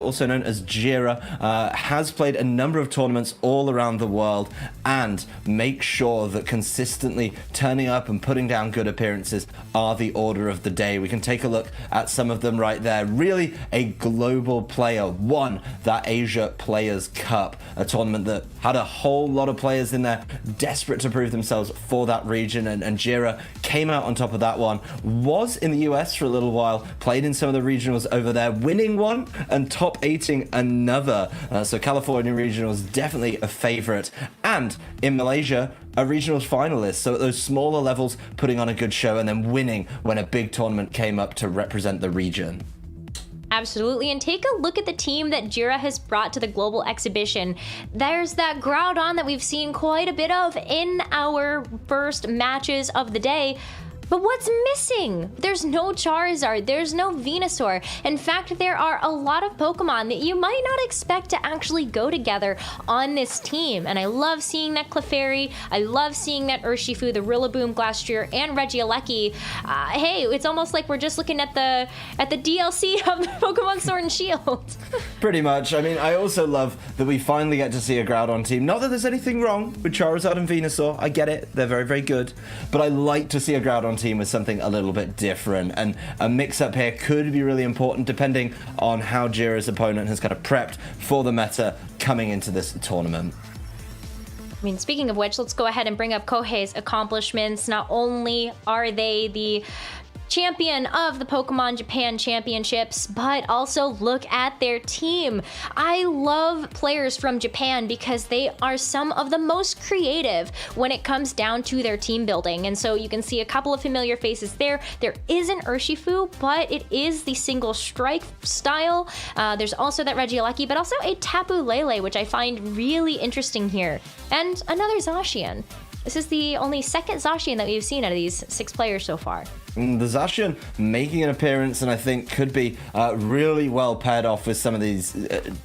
also known as Jira, has played a number of tournaments all around the world and make sure that consistently turning up and putting down good appearances are the order of the day. We can take a look at some of them right there. Really a global player. Won that Asia Players Cup, a tournament that had a whole lot of players in there desperate to prove themselves for that region, and Jira came out on top of that one. Was in the US for a little while, played in some of the regionals over there, winning one and top 8ing another. So California regionals definitely a favorite, and in Malaysia a regionals finalist. So at those smaller levels, putting on a good show and then winning when a big tournament came up to represent the region. Absolutely, and take a look at the team that Jira has brought to the global exhibition. There's that Groudon that we've seen quite a bit of in our first matches of the day. But what's missing? There's no Charizard, there's no Venusaur. In fact, there are a lot of Pokemon that you might not expect to actually go together on this team. And I love seeing that Clefairy, I love seeing that Urshifu, the Rillaboom, Glastrier, and Regieleki. Hey, it's almost like we're just looking at the DLC of Pokemon Sword and Shield. Pretty much. I mean, I also love that we finally get to see a Groudon team. Not that there's anything wrong with Charizard and Venusaur, I get it, they're very, very good. But I like to see a Groudon team with something a little bit different, and a mix-up here could be really important depending on how Jira's opponent has kind of prepped for the meta coming into this tournament. I mean, speaking of which, let's go ahead and bring up Kouhei's accomplishments. Not only are they the champion of the Pokemon Japan Championships, but also look at their team. I love players from Japan because they are some of the most creative when it comes down to their team building. And so you can see a couple of familiar faces there. There is an Urshifu, but it is the single strike style. There's also that Regieleki, but also a Tapu Lele, which I find really interesting here. And another Zacian. This is the only second Zacian that we've seen out of these 6 players so far. The Zacian making an appearance, and I think could be really well paired off with some of these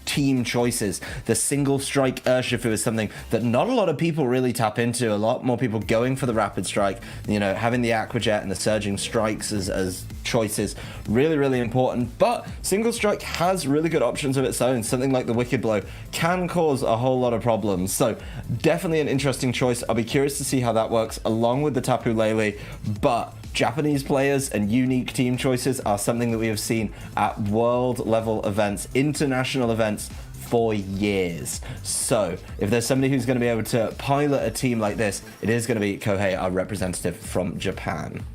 team choices. The single strike Urshifu is something that not a lot of people really tap into. A lot more people going for the rapid strike, you know, having the Aqua Jet and the surging strikes as choices, really, really important. But single strike has really good options of its own. Something like the Wicked Blow can cause a whole lot of problems. So definitely an interesting choice. I'll be curious to see how that works along with the Tapu Lele, but Japanese players and unique team choices are something that we have seen at world level events, international events for years. So if there's somebody who's going to be able to pilot a team like this, it is going to be Kouhei, our representative from Japan.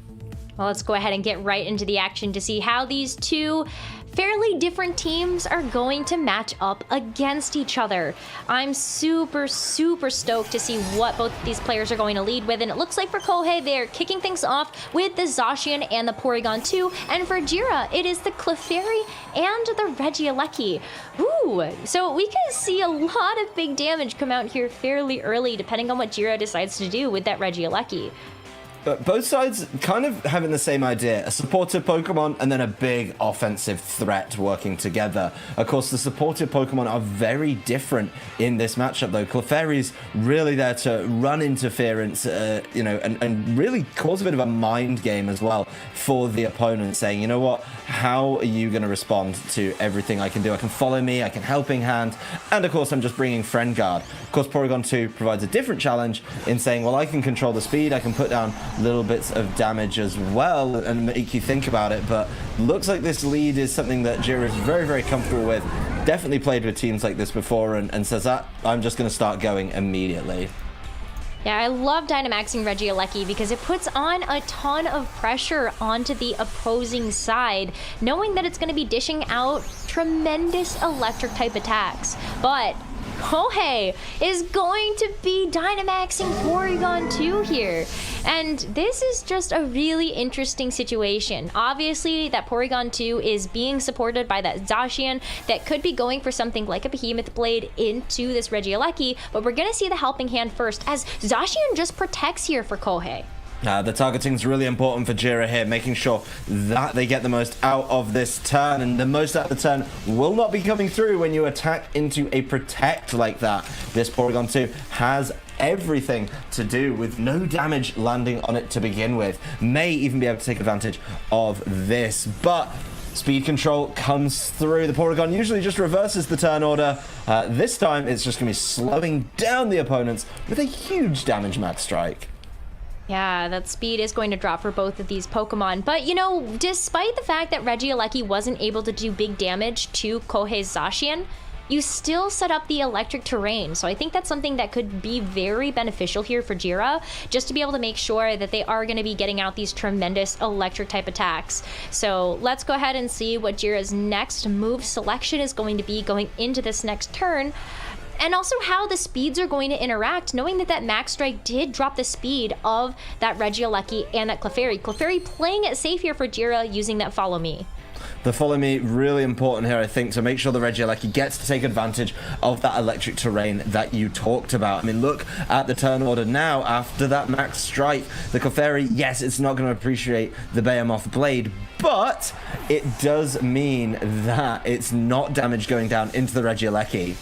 Well, let's go ahead and get right into the action to see how these two fairly different teams are going to match up against each other. I'm super stoked to see what both of these players are going to lead with, and it looks like for Kouhei, they're kicking things off with the Zacian and the Porygon 2, and for Jira, it is the Clefairy and the Regieleki. Ooh, so we can see a lot of big damage come out here fairly early, depending on what Jira decides to do with that Regieleki. But both sides kind of having the same idea, a supportive Pokemon and then a big offensive threat working together. Of course, the supportive Pokemon are very different in this matchup, though. Clefairy's really there to run interference, you know, and really cause a bit of a mind game as well for the opponent, saying, you know what, how are you going to respond to everything I can do? I can follow me, I can helping hand, and of course, I'm just bringing Friend Guard. Of course, Porygon 2 provides a different challenge in saying, well, I can control the speed, I can put down little bits of damage as well and make you think about it, but looks like this lead is something that Jira is very, very comfortable with. Definitely played with teams like this before, and says that I'm just going to start going immediately. Yeah, I love Dynamaxing Regieleki because it puts on a ton of pressure onto the opposing side, knowing that it's going to be dishing out tremendous electric type attacks. But Kouhei is going to be Dynamaxing Porygon 2 here. And this is just a really interesting situation. Obviously, that Porygon 2 is being supported by that Zacian that could be going for something like a Behemoth Blade into this Regieleki, but we're going to see the helping hand first, as Zacian just protects here for Kouhei. The targeting is really important for Jira here, making sure that they get the most out of this turn, and the most out of the turn will not be coming through when you attack into a protect like that. This Porygon 2 has everything to do with no damage landing on it to begin with. May even be able to take advantage of this, but Speed control comes through. The Porygon usually just reverses the turn order. This time, it's just going to be slowing down the opponents with a huge damage max strike. Yeah, that speed is going to drop for both of these Pokemon. But, you know, despite the fact that Regieleki wasn't able to do big damage to Kouhei's Zacian, you still set up the electric terrain. So I think that's something that could be very beneficial here for Jira, just to be able to make sure that they are going to be getting out these tremendous electric type attacks. So let's go ahead and see what Jira's next move selection is going to be going into this next turn. And also how the speeds are going to interact, knowing that that Max Strike did drop the speed of that Regieleki and that Clefairy. Clefairy playing it safe here for Jira using that Follow Me. The Follow Me, really important here, I think, to make sure the Regieleki gets to take advantage of that electric terrain that you talked about. I mean, look at the turn order now after that Max Strike. The Clefairy, yes, it's not going to appreciate the Behemoth Blade, but it does mean that it's not damage going down into the Regieleki.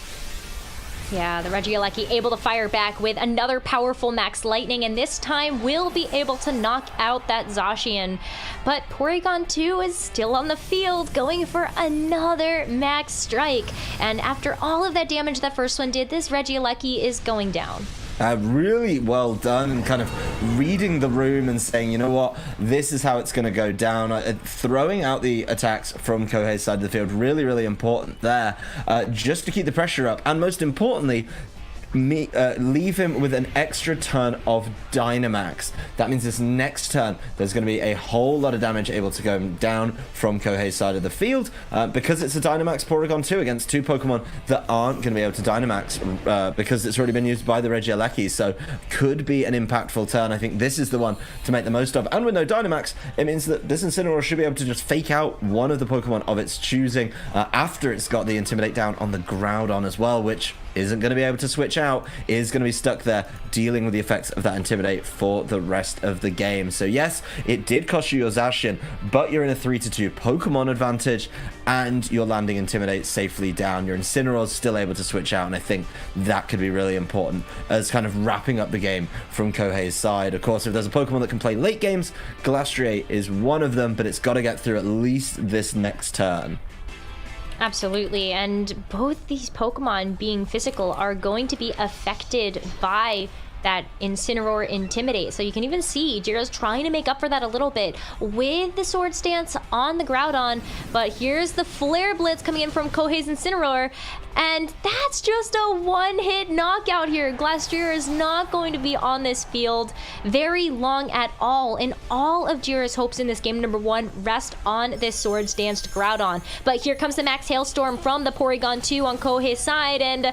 Yeah, the Regieleki able to fire back with another powerful Max Lightning, and this time will be able to knock out that Zacian. But Porygon 2 is still on the field, going for another Max Strike. And after all of that damage that first one did, this Regieleki is going down. Really well done, and kind of reading the room and saying, you know what, this is how it's going to go down. Throwing out the attacks from Kouhei's side of the field, really, really important there, just to keep the pressure up, and most importantly, leave him with an extra turn of Dynamax. That means this next turn, there's going to be a whole lot of damage able to go down from Kouhei's side of the field, because it's a Dynamax Porygon 2 against two Pokemon that aren't going to be able to Dynamax, because it's already been used by the Regieleki, so could be an impactful turn. I think this is the one to make the most of, and with no Dynamax, it means that this Incineroar should be able to just fake out one of the Pokemon of its choosing, after it's got the Intimidate down on the Groudon as well, which isn't going to be able to switch out, is going to be stuck there dealing with the effects of that Intimidate for the rest of the game. So yes, it did cost you your Zacian, but you're in a 3-2 Pokemon advantage, and you're landing Intimidate safely down. Your Incineroar's still able to switch out, and I think that could be really important as kind of wrapping up the game from Kouhei's side. Of course, if there's a Pokemon that can play late games, Glastrier is one of them, but it's got to get through at least this next turn. Absolutely, and both these Pokemon being physical are going to be affected by that Incineroar Intimidate. So you can even see Jira's trying to make up for that a little bit with the Swords Dance on the Groudon, but here's the Flare Blitz coming in from Kouhei's Incineroar, and that's just a one-hit knockout here. Glastrier is not going to be on this field very long at all, and all of Jira's hopes in this game, number one, rest on this Swords Danced Groudon. But here comes the Max Hailstorm from the Porygon 2 on Kouhei's side, and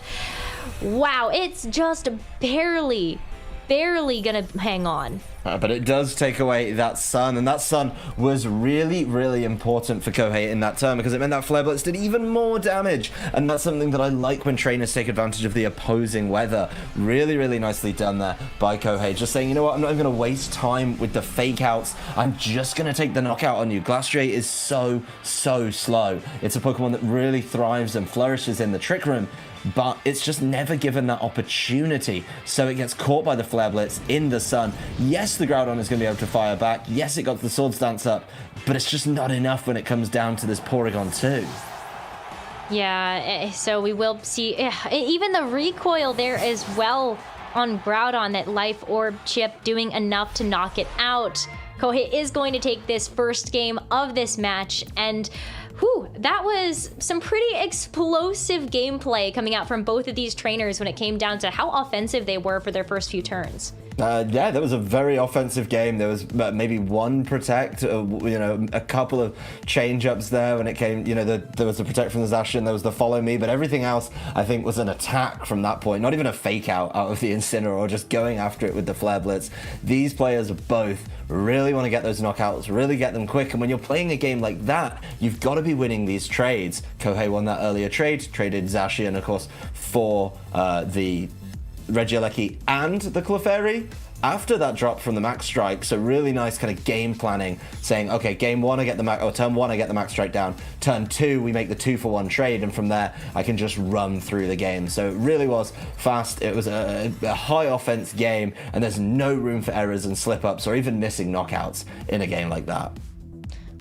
wow, it's just barely gonna hang on. But it does take away that Sun, and that Sun was really, really important for Kouhei in that turn, because it meant that Flare Blitz did even more damage, and that's something that I like when trainers take advantage of the opposing weather. Really, really nicely done there by Kouhei, just saying, you know what, I'm not even going to waste time with the fake outs, I'm just going to take the knockout on you. Glastrier is so slow. It's a Pokemon that really thrives and flourishes in the Trick Room, but it's just never given that opportunity, so it gets caught by the Flare Blitz in the Sun. Yes, the Groudon is going to be able to fire back. Yes, it got the Swords Dance up, but it's just not enough when it comes down to this Porygon 2. Yeah, so we will see even the recoil there as well on Groudon, that Life Orb chip doing enough to knock it out. Kouhei is going to take this first game of this match, and whew, that was some pretty explosive gameplay coming out from both of these trainers when it came down to how offensive they were for their first few turns. Yeah, that was a very offensive game. There was maybe one Protect, a couple of change-ups there when it came, there was the Protect from the Zacian, there was the Follow Me, but everything else, I think, was an attack from that point. Not even a fake out of the Incineroar, or just going after it with the Flare Blitz. These players both really want to get those knockouts, really get them quick, and when you're playing a game like that, you've got to be winning these trades. Kouhei won that earlier trade, traded Zacian, of course, for the Regieleki and the Clefairy after that drop from the Max Strike. So really nice kind of game planning, saying, okay, game one I get the turn one I get the Max Strike down, turn two we make the 2-for-1 trade, and from there I can just run through the game. So it really was fast. It was a high offense game, and there's no room for errors and slip ups or even missing knockouts in a game like that.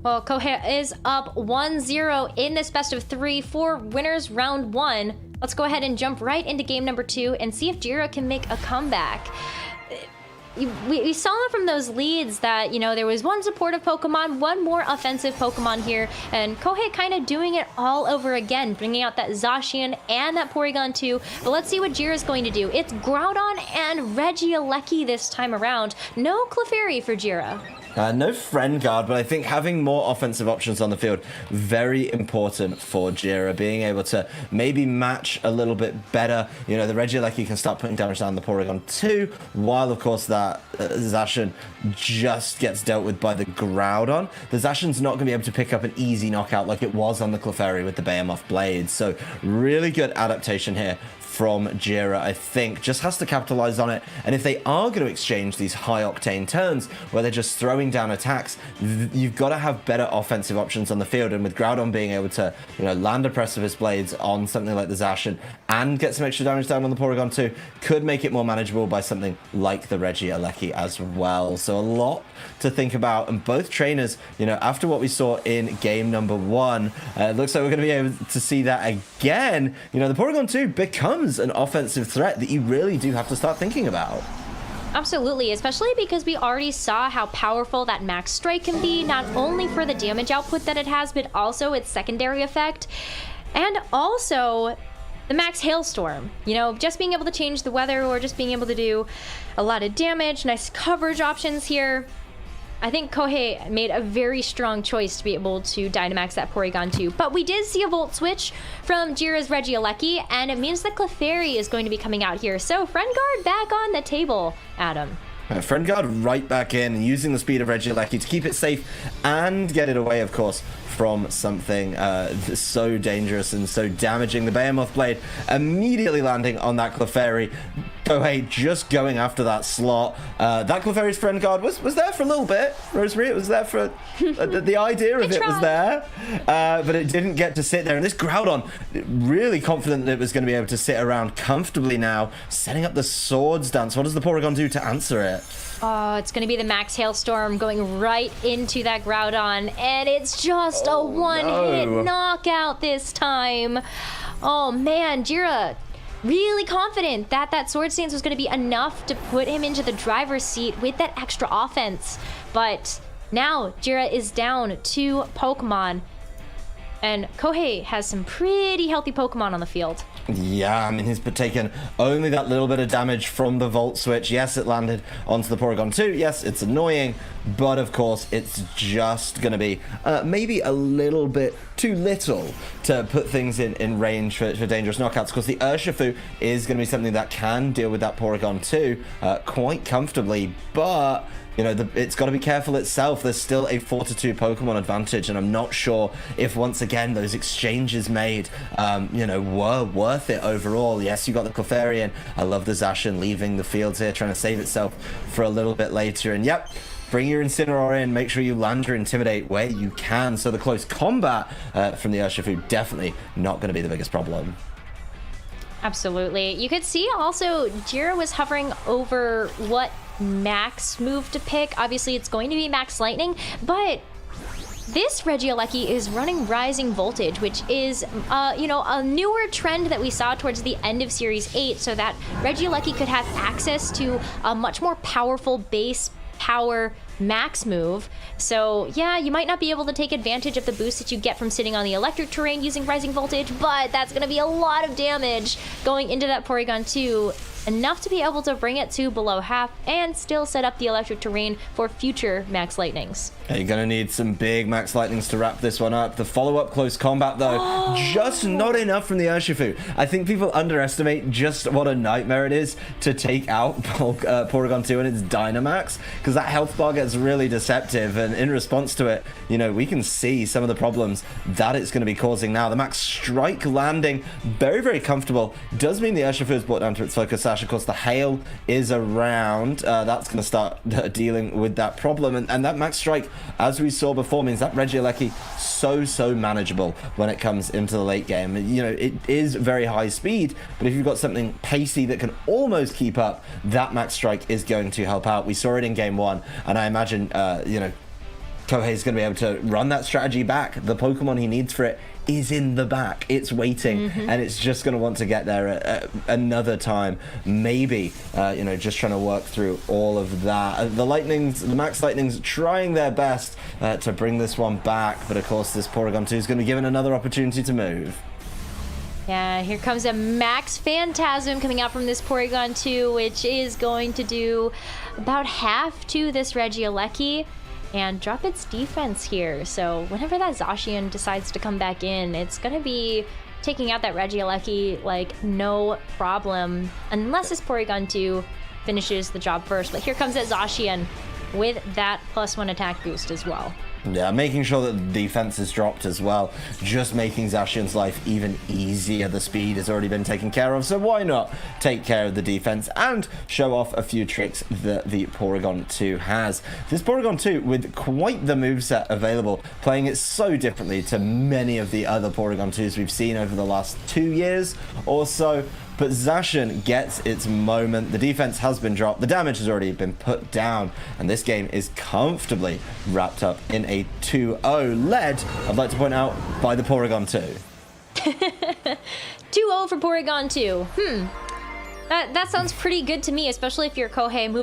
Well, Kouhei is up 1-0 in this best of 3 for winners round 1. Let's go ahead and jump right into game number 2 and see if Jira can make a comeback. We saw from those leads that, there was one supportive Pokemon, one more offensive Pokemon here, and Kouhei kind of doing it all over again, bringing out that Zacian and that Porygon 2. But let's see what Jira's going to do. It's Groudon and Regieleki this time around. No Clefairy for Jira. No friend guard, but I think having more offensive options on the field, very important for Jira, being able to maybe match a little bit better. The Regieleki can start putting damage down the Porygon 2, while of course that Zacian just gets dealt with by the Groudon. The Zacian's not going to be able to pick up an easy knockout like it was on the Clefairy with the Behemoth Blade, so really good adaptation here from Jira, I think. Just has to capitalize on it. And if they are going to exchange these high-octane turns where they're just throwing down attacks, you've got to have better offensive options on the field. And with Groudon being able to, land a Precipice Blades on something like the Zacian and get some extra damage down on the Porygon 2, could make it more manageable by something like the Regieleki as well. So a lot to think about. And both trainers, after what we saw in game number 1, it looks like we're going to be able to see that again. The Porygon 2 becomes an offensive threat that you really do have to start thinking about. Absolutely, especially because we already saw how powerful that Max Strike can be, not only for the damage output that it has, but also its secondary effect. And also the Max Hailstorm, just being able to change the weather or just being able to do a lot of damage, nice coverage options here. I think Kouhei made a very strong choice to be able to Dynamax that Porygon 2. But we did see a Volt Switch from Jira's Regieleki, and it means that Clefairy is going to be coming out here. So Friend Guard back on the table, Adam. Friend Guard right back in, using the speed of Regieleki to keep it safe and get it away, of course, from something so dangerous and so damaging. The Behemoth Blade immediately landing on that Clefairy. Kouhei just going after that slot. That Clefairy's Friend Guard was there for a little bit, Rosemary. It was there for the idea of it was there, but it didn't get to sit there. And this Groudon, really confident that it was going to be able to sit around comfortably now, setting up the Swords Dance. What does the Porygon do to answer it? Oh, it's going to be the Max Hailstorm going right into that Groudon, and it's just a one-hit knockout this time. Oh man, Jira really confident that that Swords Dance was going to be enough to put him into the driver's seat with that extra offense. But now Jira is down 2 Pokemon, and Kouhei has some pretty healthy Pokemon on the field. Yeah, I mean, he's taken only that little bit of damage from the Volt Switch. Yes, it landed onto the Porygon 2. Yes, it's annoying, but of course, it's just going to be maybe a little bit too little to put things in range for dangerous knockouts, because the Urshifu is going to be something that can deal with that Porygon 2 quite comfortably, but it's got to be careful itself. There's still a 4-2 Pokemon advantage, and I'm not sure if, once again, those exchanges made, were worth it overall. Yes, you got the Clefairy, and I love the Zacian leaving the field here, trying to save itself for a little bit later. And yep, bring your Incineroar in, make sure you land your Intimidate where you can. So the close combat from the Urshifu, definitely not going to be the biggest problem. Absolutely. You could see also Jira was hovering over what Max move to pick. Obviously, it's going to be Max Lightning, but this Regieleki is running Rising Voltage, which is, a newer trend that we saw towards the end of Series 8, so that Regieleki could have access to a much more powerful base power Max move. So yeah, you might not be able to take advantage of the boost that you get from sitting on the electric terrain using Rising Voltage, but that's going to be a lot of damage going into that Porygon 2, enough to be able to bring it to below half and still set up the electric terrain for future Max Lightnings. You're going to need some big Max Lightnings to wrap this one up. The follow-up close combat, though, just not enough from the Urshifu. I think people underestimate just what a nightmare it is to take out Porygon 2 and its Dynamax, because that health bar gets really deceptive, and in response to it, we can see some of the problems that it's going to be causing now. The Max Strike landing, very, very comfortable. Does mean the Urshifu is brought down to its focus sash. Of course, the Hail is around. That's going to start dealing with that problem, and that Max Strike, as we saw before, means that Regieleki so manageable when it comes into the late game. It is very high speed, but if you've got something pacey that can almost keep up, that Max Strike is going to help out. We saw it in game 1, and I imagine Kouhei's going to be able to run that strategy back. The Pokemon he needs for it is in the back. It's waiting, and it's just going to want to get there at another time. Maybe, just trying to work through all of that. The Max Lightnings trying their best to bring this one back, but of course this Porygon 2 is going to be given another opportunity to move. Yeah, here comes a Max Phantasm coming out from this Porygon 2, which is going to do about half to this Regieleki and drop its defense here. So whenever that Zacian decides to come back in, it's going to be taking out that Regieleki like no problem, unless this Porygon 2 finishes the job first. But here comes that Zacian with that +1 attack boost as well. Yeah, making sure that the defense is dropped as well. Just making Zacian's life even easier. The speed has already been taken care of, so why not take care of the defense and show off a few tricks that the Porygon 2 has. This Porygon 2 with quite the moveset available, playing it so differently to many of the other Porygon 2s we've seen over the last 2 years or so. But Zacian gets its moment. The defense has been dropped. The damage has already been put down. And this game is comfortably wrapped up in a 2-0 led, I'd like to point out, by the Porygon 2. 2-0 for Porygon 2. That sounds pretty good to me, especially if you're Kouhei moving